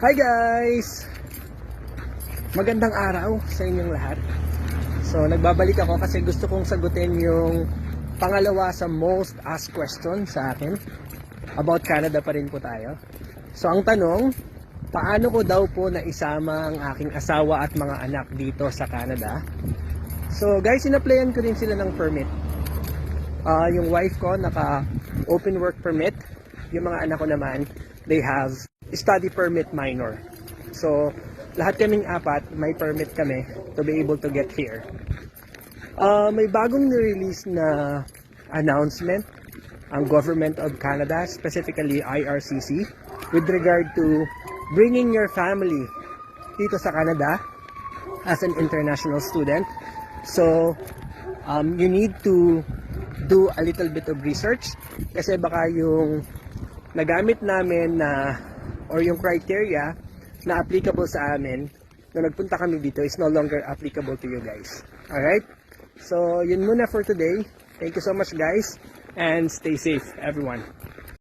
Hi guys! Magandang araw sa inyong lahat. So nagbabalik ako kasi gusto kong sagutin yung pangalawa sa most asked question sa akin. About Canada pa rin po tayo. So ang tanong, paano ko daw po naisama ang aking asawa at mga anak dito sa Canada? So guys, inaplayan ko rin sila ng permit. Yung wife ko naka open work permit. Yung mga anak ko naman, they have study permit minor. So, lahat kaming apat, may permit kami to be able to get here. May bagong nirelease na announcement ang Government of Canada, specifically IRCC, with regard to bringing your family dito sa Canada as an international student. So, you need to do a little bit of research kasi baka yung nagamit namin na or yung criteria na applicable sa amin na nagpunta kami dito is no longer applicable to you guys. Alright? So, yun muna for today. Thank you so much guys and stay safe everyone.